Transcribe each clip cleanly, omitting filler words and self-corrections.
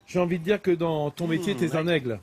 J'ai envie de dire que dans ton métier, tu es un aigle.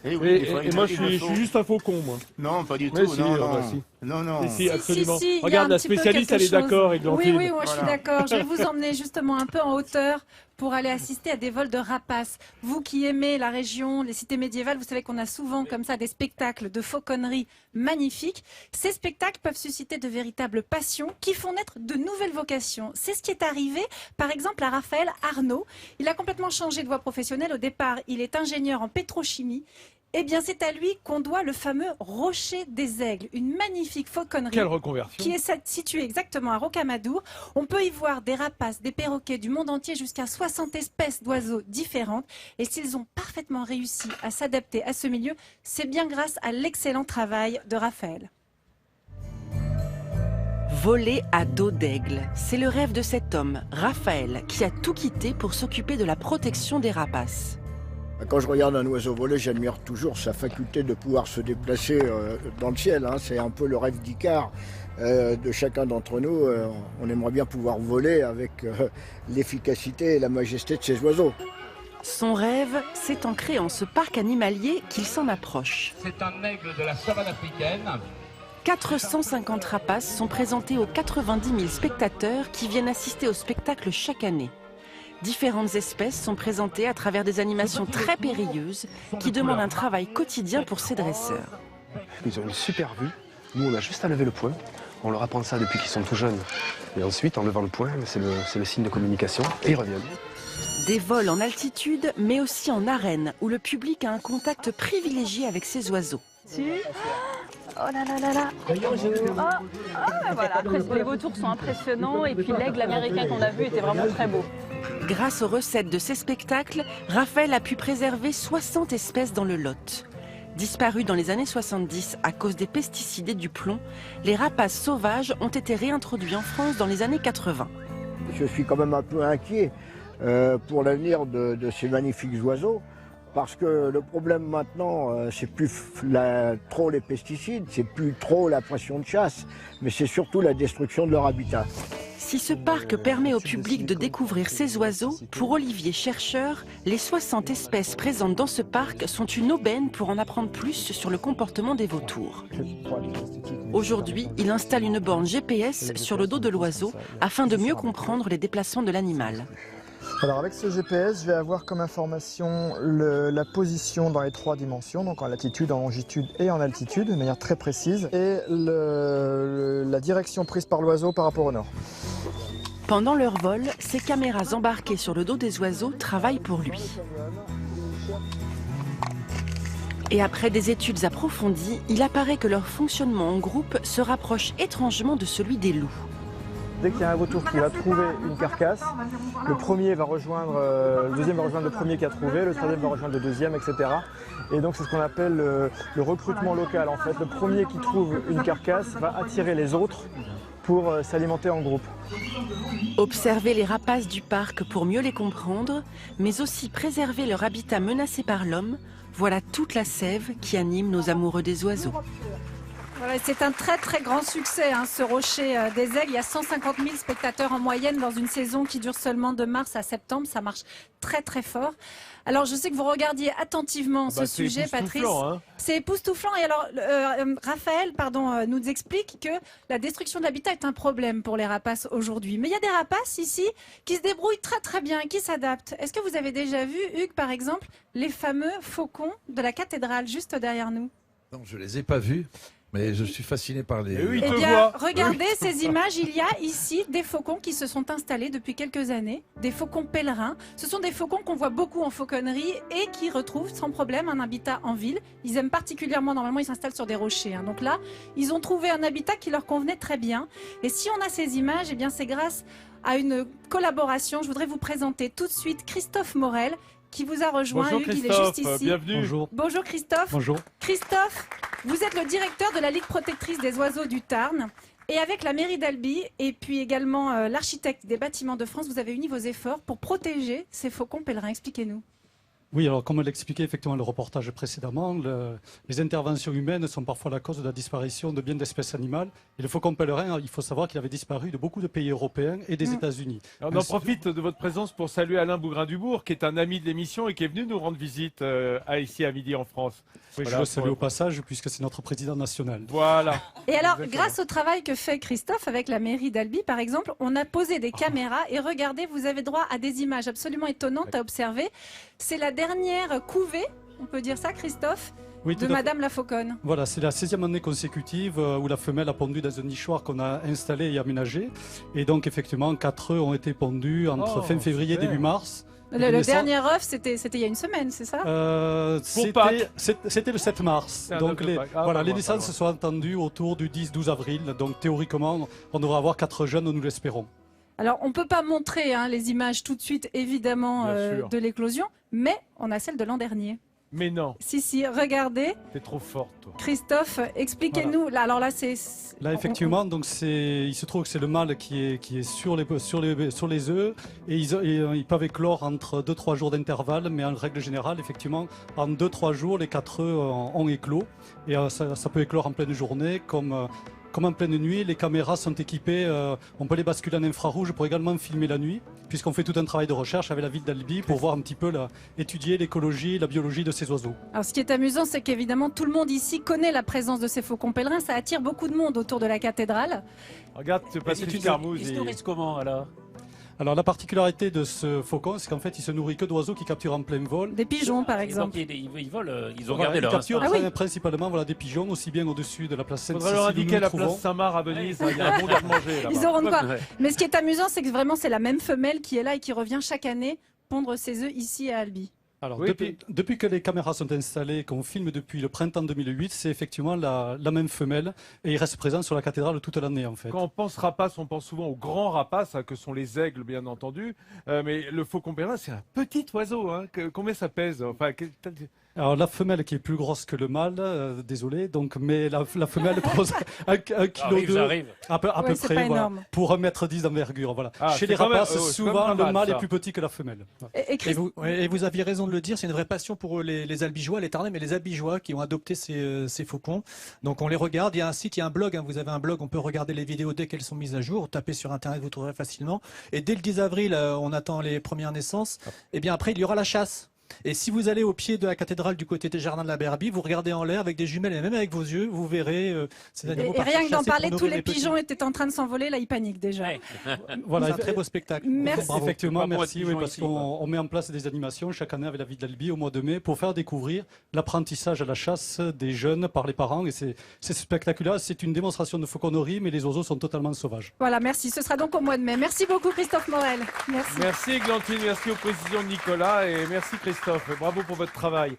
Et, oui, Et moi, je suis juste un faucon, moi. Non, pas du Mais tout. si, Non, ah non. bah si. Non, non. Si, absolument. Si, Regarde, la spécialiste, elle est d'accord. Oui, oui, moi je suis Voilà. d'accord. Je vais vous emmener justement un peu en hauteur pour aller assister à des vols de rapaces. Vous qui aimez la région, les cités médiévales, vous savez qu'on a souvent comme ça des spectacles de fauconnerie magnifiques. Ces spectacles peuvent susciter de véritables passions qui font naître de nouvelles vocations. C'est ce qui est arrivé, par exemple, à Raphaël Arnaud. Il a complètement changé de voie professionnelle. Au départ, il est ingénieur en pétrochimie. Eh bien, c'est à lui qu'on doit le fameux Rocher des Aigles, une magnifique fauconnerie. Quelle reconversion. Qui est située exactement à Rocamadour. On peut y voir des rapaces, des perroquets du monde entier, jusqu'à 60 espèces d'oiseaux différentes. Et s'ils ont parfaitement réussi à s'adapter à ce milieu, c'est bien grâce à l'excellent travail de Raphaël. Voler à dos d'aigle, c'est le rêve de cet homme, Raphaël, qui a tout quitté pour s'occuper de la protection des rapaces. Quand je regarde un oiseau voler, j'admire toujours sa faculté de pouvoir se déplacer dans le ciel. Hein. C'est un peu le rêve d'Icare de chacun d'entre nous. On aimerait bien pouvoir voler avec l'efficacité et la majesté de ces oiseaux. Son rêve s'est ancré en ce parc animalier qu'il s'en approche. C'est un aigle de la savane africaine. 450 rapaces sont présentés aux 90 000 spectateurs qui viennent assister au spectacle chaque année. Différentes espèces sont présentées à travers des animations très périlleuses qui demandent un travail quotidien pour ces dresseurs. Ils ont une super vue. Nous, on a juste à lever le poing. On leur apprend ça depuis qu'ils sont tout jeunes. Et ensuite, en levant le poing, c'est le signe de communication. Et ils reviennent. Des vols en altitude, mais aussi en arène, où le public a un contact privilégié avec ces oiseaux. Oh là là là là. Voilà. Après, les vautours sont impressionnants et puis l'aigle américain qu'on a vu était vraiment très beau. Grâce aux recettes de ces spectacles, Raphaël a pu préserver 60 espèces dans le Lot. Disparues dans les années 70 à cause des pesticides et du plomb, les rapaces sauvages ont été réintroduits en France dans les années 80. Je suis quand même un peu inquiet pour l'avenir de ces magnifiques oiseaux. Parce que le problème maintenant, c'est plus trop les pesticides, c'est plus trop la pression de chasse, mais c'est surtout la destruction de leur habitat. Si ce parc permet au public de découvrir ces oiseaux, pour Olivier Chercheur, les 60 espèces présentes dans ce parc sont une aubaine pour en apprendre plus sur le comportement des vautours. Aujourd'hui, il installe une borne GPS sur le dos de l'oiseau afin de mieux comprendre les déplacements de l'animal. Alors avec ce GPS, je vais avoir comme information la position dans les 3 dimensions, donc en latitude, en longitude et en altitude, de manière très précise, et la direction prise par l'oiseau par rapport au nord. Pendant leur vol, ces caméras embarquées sur le dos des oiseaux travaillent pour lui. Et après des études approfondies, il apparaît que leur fonctionnement en groupe se rapproche étrangement de celui des loups. Dès qu'il y a un vautour qui va trouver une carcasse, le premier va rejoindre, le deuxième va rejoindre le premier qui a trouvé, le troisième va rejoindre le deuxième, etc. Et donc c'est ce qu'on appelle le recrutement local. En fait, le premier qui trouve une carcasse va attirer les autres pour s'alimenter en groupe. Observer les rapaces du parc pour mieux les comprendre, mais aussi préserver leur habitat menacé par l'homme, voilà toute la sève qui anime nos amoureux des oiseaux. Voilà, c'est un très très grand succès, hein, ce Rocher des Aigles. Il y a 150 000 spectateurs en moyenne dans une saison qui dure seulement de mars à septembre. Ça marche très très fort. Alors je sais que vous regardiez attentivement ce sujet, Patrice. Hein. C'est époustouflant. Et alors Raphaël nous explique que la destruction de l'habitat est un problème pour les rapaces aujourd'hui. Mais il y a des rapaces ici qui se débrouillent très très bien, qui s'adaptent. Est-ce que vous avez déjà vu, Hugues, par exemple, les fameux faucons de la cathédrale juste derrière nous? Non, je les ai pas vus. Mais je suis fasciné par les... Eh bien, regardez ces images. Il y a ici des faucons qui se sont installés depuis quelques années, des faucons pèlerins. Ce sont des faucons qu'on voit beaucoup en fauconnerie et qui retrouvent sans problème un habitat en ville. Ils aiment particulièrement, normalement, ils s'installent sur des rochers. Hein. Donc là, ils ont trouvé un habitat qui leur convenait très bien. Et si on a ces images, eh bien, c'est grâce à une collaboration. Je voudrais vous présenter tout de suite Christophe Morel, qui vous a rejoint. Bonjour Hugues, il est juste ici. Bienvenue. Bonjour. Bonjour Christophe. Bonjour. Christophe, vous êtes le directeur de la Ligue protectrice des oiseaux du Tarn. Et avec la mairie d'Albi et puis également l'architecte des bâtiments de France, vous avez uni vos efforts pour protéger ces faucons pèlerins. Expliquez-nous. Oui, alors comme l'expliquait effectivement le reportage précédemment, les interventions humaines sont parfois la cause de la disparition de bien d'espèces animales. Et le faucon pèlerin, il faut savoir qu'il avait disparu de beaucoup de pays européens et des États-Unis. On en profite de votre présence pour saluer Alain Bougrain-Dubourg, qui est un ami de l'émission et qui est venu nous rendre visite ici à Midi en France. Oui, je le salue au passage puisque c'est notre président national. Voilà. Et alors, Exactement. grâce au travail que fait Christophe avec la mairie d'Albi, par exemple, on a posé des caméras et regardez, vous avez droit à des images absolument étonnantes à observer. C'est la dernière couvée, on peut dire ça, Christophe, Oui, de tout à fait. Madame la Fauconne. Voilà, c'est la 16e année consécutive où la femelle a pondu dans un nichoir qu'on a installé et aménagé. Et donc, effectivement, 4 œufs ont été pondus entre fin février et super. début mars. Le dernier œuf, c'était il y a une semaine, c'est ça C'était le 7 mars. Ah, Donc donc, les, pas- ah, voilà, pas les loin, naissances pas se sont attendues autour du 10-12 avril. Donc théoriquement, on devrait avoir 4 jeunes, nous l'espérons. Alors, on ne peut pas montrer les images tout de suite, évidemment, Bien sûr. de l'éclosion, mais on a celle de l'an dernier. Mais non, Si, regardez. t'es trop forte, toi. Christophe, expliquez-nous. Là, alors là, c'est... Là, effectivement, donc il se trouve que c'est le mâle qui est sur les œufs et ils peuvent éclore entre 2-3 jours d'intervalle, mais en règle générale, effectivement, en 2-3 jours, les 4 œufs ont éclos et ça peut éclore en pleine journée comme en pleine nuit. Les caméras sont équipées, on peut les basculer en infrarouge pour également filmer la nuit, puisqu'on fait tout un travail de recherche avec la ville d'Albi pour voir un petit peu, étudier l'écologie, la biologie de ces oiseaux. Alors, ce qui est amusant, c'est qu'évidemment, tout le monde ici connaît la présence de ces faucons pèlerins. Ça attire beaucoup de monde autour de la cathédrale. Regarde, c'est Patrick Carmouze. Ils se nourrissent comment alors? Alors la particularité de ce faucon, c'est qu'en fait, il se nourrit que d'oiseaux qui capturent en plein vol. Des pigeons, par Donc exemple. ils volent, ils ont Voilà, gardé ils leur capturent instinct. principalement des pigeons, aussi bien au-dessus de la place Faudrait leur Sainte-Cécile où indiquer nous la nous place trouvons. Saint-Marc à Venise, il y a un bon garde-manger là-bas. Ils auront de quoi. Ouais. Mais ce qui est amusant, c'est que vraiment, c'est la même femelle qui est là et qui revient chaque année pondre ses œufs ici à Albi. Alors, Oui, depuis que les caméras sont installées, qu'on filme depuis le printemps 2008, c'est effectivement la même femelle et il reste présent sur la cathédrale toute l'année en fait. Quand on pense rapace, on pense souvent aux grands rapaces, que sont les aigles, bien entendu. Mais le faucon pèlerin, c'est un petit oiseau. Combien ça pèse? Enfin, Alors la femelle qui est plus grosse que le mâle, désolé, donc, mais la femelle pose 1,2 kg J'arrive. à peu Ouais, c'est près, pas voilà, énorme. pour 1,10 m d'envergure. Voilà. Ah, Chez c'est les quand même- rapaces, c'est quand souvent même pas le mal, mâle ça. est plus petit que la femelle. Et Et vous aviez raison de le dire, c'est une vraie passion pour les Albigeois, les Tarnais, mais les Albigeois qui ont adopté ces faucons. Donc on les regarde, il y a un site, il y a un blog, vous avez un blog, on peut regarder les vidéos dès qu'elles sont mises à jour, tapez sur internet, vous trouverez facilement. Et dès le 10 avril, on attend les premières naissances, et bien après il y aura la chasse. Et si vous allez au pied de la cathédrale du côté des jardins de la Berbie, vous regardez en l'air avec des jumelles et même avec vos yeux, vous verrez ces animaux Et partir rien que d'en chasser pour parler, tous nourrir les petits. pigeons étaient en train de s'envoler, là ils paniquent déjà. Voilà, C'est un très beau spectacle. Merci. Bravo. effectivement, Pas pour merci, être oui, pigeon parce ici, qu'on met en place des animations chaque année avec la ville d'Albi au mois de mai pour faire découvrir l'apprentissage à la chasse des jeunes par les parents. Et c'est spectaculaire, c'est une démonstration de fauconnerie, mais les oiseaux sont totalement sauvages. Voilà, merci. Ce sera donc au mois de mai. Merci beaucoup Christophe Morel. Merci. Merci Églantine, merci aux précisions de Nicolas et merci Christophe. Bravo pour votre travail.